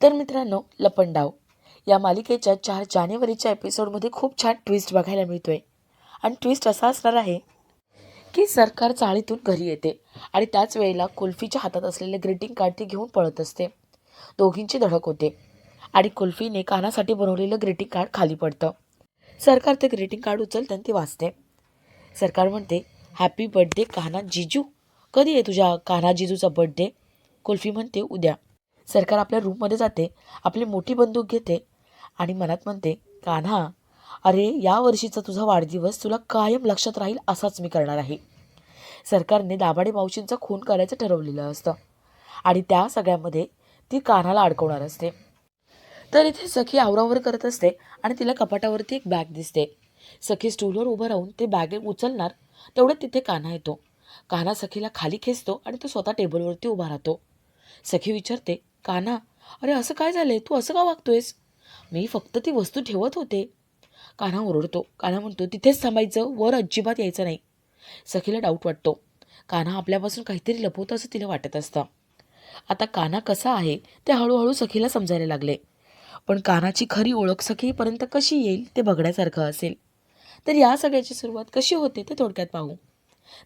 तर मित्रांनो, लपंडाव या मालिकेच्या 4 जानेवारीच्या एपिसोडमध्ये खूप छान ट्विस्ट बघायला मिळतोय. आणि ट्विस्ट असा असणार आहे की सरकार चाळीतून घरी येते आणि त्याच वेळेला कुल्फीच्या हातात असलेले ग्रीटिंग कार्ड ती घेऊन पळत असते. दोघींची धडक होते आणि कुल्फीने कानासाठी बनवलेलं ग्रीटिंग कार्ड खाली पडतं. सरकार ते ग्रीटिंग कार्ड उचलतं आणि ती वाचते. सरकार म्हणते, हॅपी बर्थडे कान्हा जिजू. कधी आहे तुझ्या कान्हा जिजूचा बर्थडे? कुल्फी म्हणते, उद्या. सरकार आपल्या रूममध्ये जाते, आपली मोठी बंदूक घेते आणि मनात म्हणते, कान्हा, अरे या वर्षीचा तुझा वाढदिवस तुला कायम लक्षात राहील असाच मी करणार आहे. सरकारने दाभाडे मावशींचा खून करायचं ठरवलेलं असतं आणि त्या सगळ्यामध्ये ती कान्हाला अडकवणार असते. तर इथे सखी आवरावर करत असते आणि तिला कपाटावरती एक बॅग दिसते. सखी स्टूलवर उभं राहून ते बॅग उचलणार तेवढ्यात तिथे कान्हा येतो. कान्हा सखीला खाली खेचतो आणि तो स्वतः टेबलवरती उभा राहतो. सखी विचारते, कान्हा, अरे असं काय झालंय? तू असं का वागतोयस? मी फक्त ती वस्तू ठेवत होते. कान्हा ओरडतो. कान्हा म्हणतो, तिथेच थांबायचं, वर अजिबात यायचं नाही. सखीला डाऊट वाटतो. कान्हा आपल्यापासून काहीतरी लपवतं असं तिला वाटत असतं. आता कान्हा कसा आहे ते हळूहळू सखीला समजायला लागले. पण कान्हाची खरी ओळख सखीपर्यंत कशी येईल ते बघण्यासारखं असेल. तर या सगळ्याची सुरुवात कशी होते ते थोडक्यात पाहू.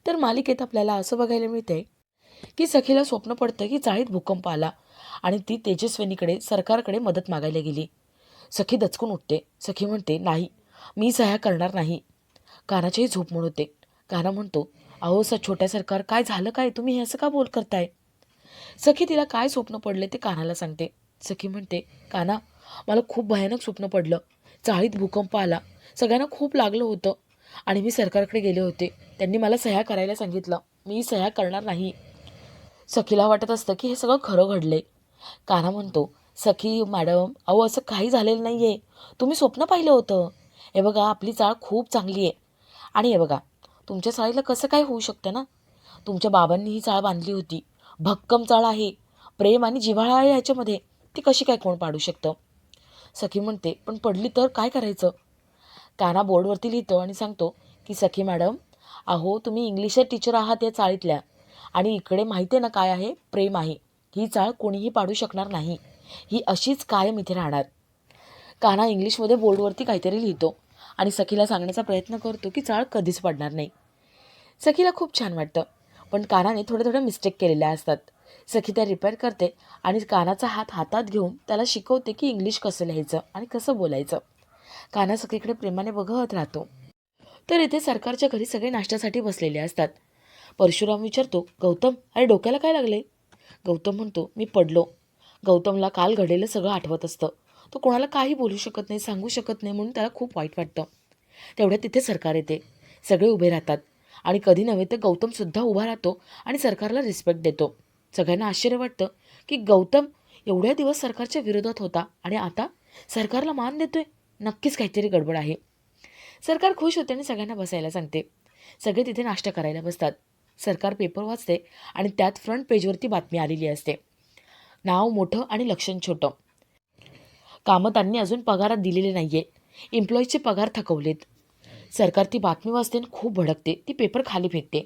तर मालिकेत आपल्याला असं बघायला मिळतंय की सखीला स्वप्न पडतं की चाळीत भूकंप आला आणि ती तेजस्विनीकडे सरकारकडे मदत मागायला गेली. सखी दचकून उठते. सखी म्हणते, नाही, मी सह्या करणार नाही. कान्हाचीही झोप मोड होते. कान्हा म्हणतो, अहो छोट्या सरकार, काय झालं काय? तुम्ही हे असं का बोल करताय? सखी तिला काय स्वप्न पडले ते कान्हाला सांगते. सखी म्हणते, कान्हा, मला खूप भयानक स्वप्न पडलं. चाळीत भूकंप आला, सगळ्यांना खूप लागलं होतं आणि मी सरकारकडे गेले होते. त्यांनी मला सह्या करायला सांगितलं. मी सह्या करणार नाही. सखीला वाटत असतं की हे सगळं खरं घडलंय. कान्हा म्हणतो, सखी मॅडम, अहो असं काही झालेलं नाही आहे. तुम्ही स्वप्न पाहिलं होतं. हे बघा, आपली चाळ खूप चांगली आहे. आणि हे बघा, तुमच्या चाळीला कसं काय होऊ शकतं ना? तुमच्या बाबांनी ही चाळ बांधली होती. भक्कम चाळ आहे. प्रेम आणि जिव्हाळा आहे याच्यामध्ये. ती कशी काय कोण पाडू शकतं? सखी म्हणते, पण पडली तर काय करायचं? कान्हा बोर्डवरती लिहितो आणि सांगतो की सखी मॅडम, अहो तुम्ही इंग्लिशच्या टीचर आहात या चाळीतल्या आणि इकडे माहिती आहे ना काय आहे? प्रेम आहे. ही चाळ कोणीही पाडू शकणार नाही. ही अशीच कायम इथे राहणार. कान्हा इंग्लिशमध्ये बोर्डवरती काहीतरी लिहितो आणि सखीला सांगण्याचा प्रयत्न करतो की चाळ कधीच पडणार नाही. सखीला खूप छान वाटतं, पण कान्हाने थोड्या मिस्टेक केलेल्या असतात. सखी त्या रिपेअर करते आणि कान्हाचा हात हातात घेऊन त्याला शिकवते की इंग्लिश कसं लिहायचं आणि कसं बोलायचं. कान्हा सखीकडे प्रेमाने बघत राहतो. तर इथे सरकारच्या घरी सगळे नाश्त्यासाठी बसलेले असतात. परशुराम विचारतो, गौतम, अरे डोक्याला काय लागले? गौतम म्हणतो, मी पडलो. गौतमला काल घडलेलं सगळं आठवत असतं. तो कोणाला काही बोलू शकत नाही, सांगू शकत नाही, म्हणून त्याला खूप वाईट वाटतं. तेवढ्यात तिथे सरकार येते. सगळे उभे राहतात आणि कधी नव्हे तर गौतमसुद्धा उभा राहतो आणि सरकारला रिस्पेक्ट देतो. सगळ्यांना आश्चर्य वाटतं की गौतम एवढ्या दिवस सरकारच्या विरोधात होता आणि आता सरकारला मान देतोय. नक्कीच काहीतरी गडबड आहे. सरकार खुश होते आणि सगळ्यांना बसायला सांगते. सगळे तिथे नाश्ता करायला बसतात. सरकार पेपर वाचते आणि त्यात फ्रंट पेजवरती बातमी आलेली असते. नाव मोठं आणि लक्षण छोटं. कामं त्यांनी अजून पगारात दिलेले नाहीये. एम्प्लॉईजचे पगार थकवलेत. सरकार ती बातमी वाचते आणि खूप भडकते. ती पेपर खाली फेकते.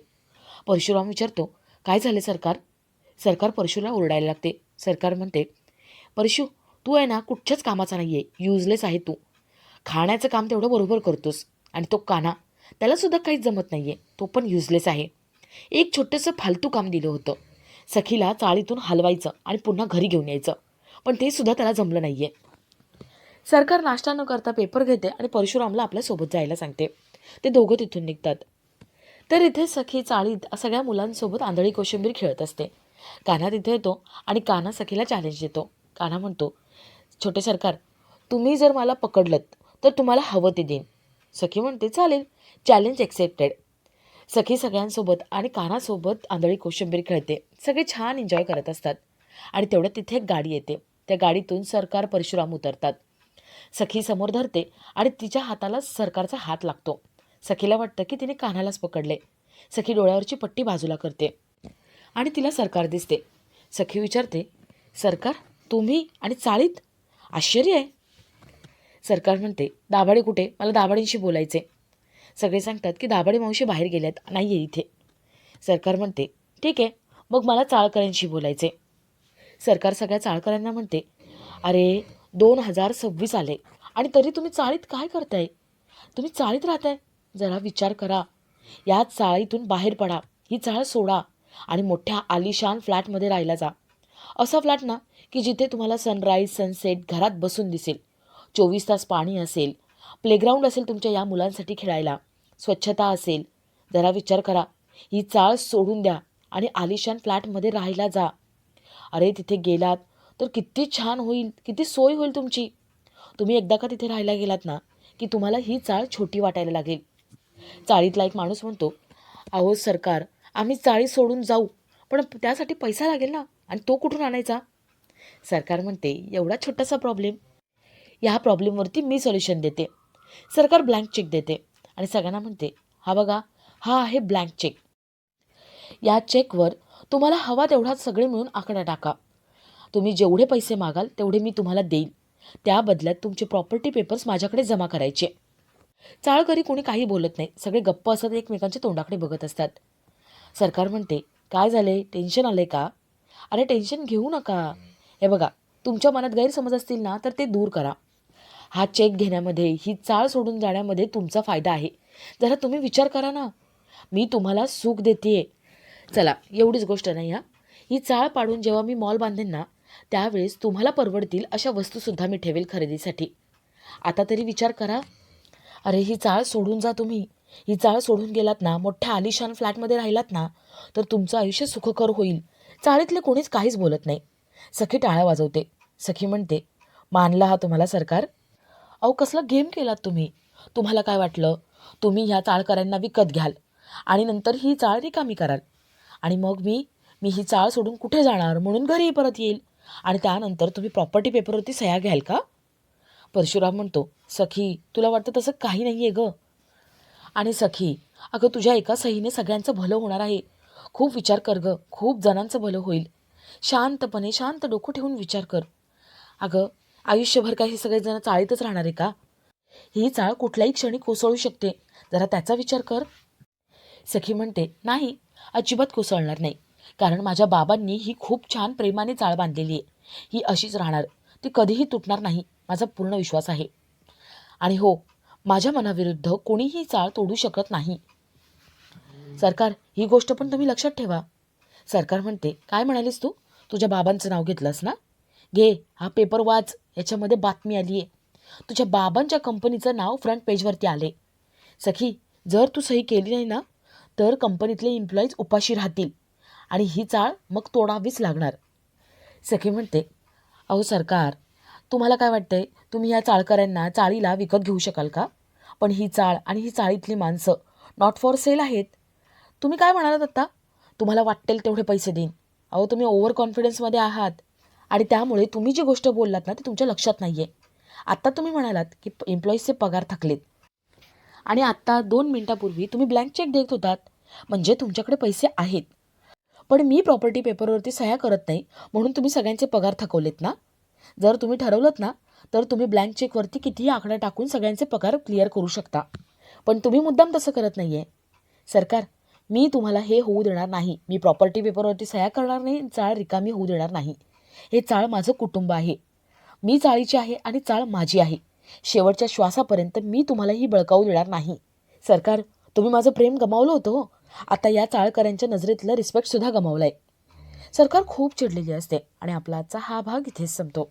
परशुराम विचारतो, काय झाले सरकार? सरकार परशुला ओरडायला लागते. सरकार म्हणते, परशु, तू आहे ना कुठच्याच कामाचा नाही आहे. युजलेस आहे तू. खाण्याचं काम तेवढं बरोबर करतोस. आणि तो कान्हा, त्यालासुद्धा काहीच जमत नाही आहे. तो पण युजलेस आहे. एक छोटंसं फालतू काम दिलं होतं. सखीला चाळीतून हलवायचं आणि पुन्हा घरी घेऊन यायचं. पण ते सुद्धा त्याला जमलं नाही आहे. सरकार नाश्ता न करता पेपर घेते आणि परशुरामला आपल्यासोबत जायला सांगते. ते दोघं तिथून निघतात. तर इथे सखी चाळीत सगळ्या मुलांसोबत आंधळी कोशिंबीर खेळत असते. कान्हा तिथे येतो आणि कान्हा सखीला चॅलेंज देतो. कान्हा म्हणतो, छोटे सरकार, तुम्ही जर मला पकडलत तर तुम्हाला हवं ते देईन. सखी म्हणते, चालेल, चॅलेंज एक्सेप्टेड. सखी सगळ्यांसोबत आणि कान्हासोबत आंधळी कोशिंबीर खेळते. सगळे छान एन्जॉय करत असतात आणि तेवढ्यात तिथे एक गाडी येते. त्या गाडीतून सरकार परशुराम उतरतात. सखी समोर धरते आणि तिच्या हाताला सरकारचा हात लागतो. सखीला वाटतं की तिने कान्हालाच पकडले. सखी डोळ्यावरची पट्टी बाजूला करते आणि तिला सरकार दिसते. सखी विचारते, सरकार, तुम्ही आणि चाळीत? आश्चर्य आहे. सरकार म्हणते, दाभाडे कुठे? मला दाभाडेंशी बोलायचे. सगळे सांगतात की दाभाडे मावशी बाहेर गेल्यात, नाही आहे इथे. सरकार म्हणते, ठीक आहे, मग मला चाळकऱ्यांशी बोलायचे. सरकार सगळ्या चाळकऱ्यांना म्हणते, अरे 2026 आले आणि तरी तुम्ही चाळीत काय करताय? तुम्ही चाळीत राहताय? जरा विचार करा. या चाळीतून बाहेर पडा. ही चाळ सोडा आणि मोठ्या आलिशान फ्लॅटमध्ये राहायला जा. असा फ्लॅट ना की जिथे तुम्हाला सनराईज सनसेट घरात बसून दिसेल, 24 तास पाणी असेल, प्लेग्राऊंड असेल तुमच्या या मुलांसाठी खेळायला, स्वच्छता असेल. जरा विचार करा. ही चाळ सोडून द्या आणि आलिशान फ्लॅटमध्ये राहायला जा. अरे तिथे गेलात तर किती छान होईल, किती सोय होईल तुमची. तुम्ही एकदा का तिथे राहायला गेलात ना की तुम्हाला ही चाळ छोटी वाटायला लागेल. चाळीतला एक माणूस म्हणतो, अहो सरकार, आम्ही चाळी सोडून जाऊ, पण त्यासाठी पैसा लागेल ना, आणि तो कुठून आणायचा? सरकार म्हणते, एवढा छोटासा प्रॉब्लेम, ह्या प्रॉब्लेमवरती मी सोल्युशन देते. सरकार ब्लँक चेक देते आणि सगळ्यांना म्हणते, हा बघा, हा आहे ब्लँक चेक. या चेकवर तुम्हाला हवा तेवढा सगळे मिळून आकडा टाका. तुम्ही जेवढे पैसे मागाल तेवढे मी तुम्हाला देईल. त्या बदल्यात तुमचे प्रॉपर्टी पेपर्स माझ्याकडे जमा करायचे. चाळकरी कोणी काही बोलत नाही. सगळे गप्प असतात, एकमेकांच्या तोंडाकडे बघत असतात. सरकार म्हणते, काय झाले, टेन्शन आले का? अरे टेन्शन घेऊ नका. हे बघा, तुमच्या मनात गैरसमज असतील ना तर ते दूर करा. हा चेक घेण्यामध्ये, ही चाळ सोडून जाण्यामध्ये तुमचा फायदा आहे. जरा तुम्ही विचार करा ना. मी तुम्हाला सुख देते. चला, एवढीच गोष्ट नाही हा. ही चाळ पाडून जेव्हा मी मॉल बांधेन ना त्यावेळेस तुम्हाला परवडतील अशा वस्तूसुद्धा मी ठेवेल खरेदीसाठी. आता तरी विचार करा. अरे ही चाळ सोडून जा तुम्ही. ही चाळ सोडून गेलात ना, मोठ्या आलिशान फ्लॅटमध्ये राहिलात ना, तर तुमचं आयुष्य सुखकर होईल. चाळीतले कोणीच काहीच बोलत नाही. सखी टाळ्या वाजवते. सखी म्हणते, मानला हा तुम्हाला सरकार? अहो कसला गेम केलात तुम्ही. तुम्हाला काय वाटलं, तुम्ही ह्या चाळकऱ्यांना विकत घ्याल आणि नंतर ही चाळ रिकामी कराल आणि मग मी मी ही चाळ सोडून कुठे जाणार म्हणून घरी परत येईल आणि त्यानंतर तुम्ही प्रॉपर्टी पेपरवरती सह्या घ्याल का? परशुराम म्हणतो, सखी तुला वाटतं तसं काही नाही आहे गं. आणि सखी, अगं तुझ्या एका सहीने सगळ्यांचं भलं होणार आहे. खूप विचार कर गं, खूप जणांचं भलं होईल. शांतपणे शांत डोकं ठेवून विचार कर. अगं आयुष्यभर काय हे सगळेजण चाळीतच राहणार आहे का? ही चाळ कुठल्याही क्षणी कोसळू शकते. जरा त्याचा विचार कर. सखी म्हणते, नाही, अजिबात कोसळणार नाही. कारण माझ्या बाबांनी ही खूप छान प्रेमाने चाळ बांधलेली आहे. ही अशीच राहणार, ती कधीही तुटणार नाही, माझा पूर्ण विश्वास आहे. आणि हो, माझ्या मनाविरुद्ध कोणीही चाळ तोडू शकत नाही. सरकार, ही गोष्ट पण तुम्ही लक्षात ठेवा. सरकार म्हणते, काय म्हणालीस तू? तुझ्या बाबांचं नाव घेतलंस ना? घे, हा पेपर वाच, याच्यामध्ये बातमी आली आहे. तुझ्या बाबांच्या कंपनीचं नाव फ्रंट पेजवरती आले. सखी, जर तू सही केली नाही ना तर कंपनीतले एम्प्लॉईज उपाशी राहतील आणि ही चाळ मग तोडावीच लागणार. सखी म्हणते, अहो सरकार, तुम्हाला काय वाटतंय, तुम्ही या चाळकऱ्यांना चाळीला विकत घेऊ शकाल का? पण ही चाळ आणि ही चाळीतली माणसं नॉट फॉर सेल आहेत. तुम्ही काय म्हणालात आत्ता? तुम्हाला वाटेल तेवढे पैसे देईन. अहो तुम्ही ओव्हर कॉन्फिडन्समध्ये आहात आणि त्यामुळे तुम्ही जी गोष्ट बोललात ना ती तुमच्या लक्षात नाही आहे. आत्ता तुम्ही म्हणालात की एम्प्लॉईजचे पगार थकलेत आणि आत्ता 2 मिनिटापूर्वी तुम्ही ब्लँक चेक देत होतात. म्हणजे तुमच्याकडे पैसे आहेत. पण मी प्रॉपर्टी पेपरवरती सह्या करत नाही म्हणून तुम्ही सगळ्यांचे पगार थकवलेत ना? जर तुम्ही ठरवलंत ना तर तुम्ही ब्लँक चेकवरती कितीही आकडा टाकून सगळ्यांचे पगार क्लिअर करू शकता. पण तुम्ही मुद्दाम तसं करत नाही आहे. सरकार, मी तुम्हाला हे होऊ देणार नाही. मी प्रॉपर्टी पेपरवरती सह्या करणार नाही, चाळ रिकामी होऊ देणार नाही. हे चाळ माझं कुटुंब आहे. मी चाळीची आहे आणि चाळ माझी आहे. शेवटच्या श्वासापर्यंत मी तुम्हाला ही बळकावू देणार नाही. सरकार, तुम्ही माझं प्रेम गमावलं होतं हो. आता या चाळकऱ्यांच्या नजरेतलं रिस्पेक्टसुद्धा गमावलं आहे. सरकार खूप चिडलेली असते आणि आपला आजचा हा भाग इथेच संपतो.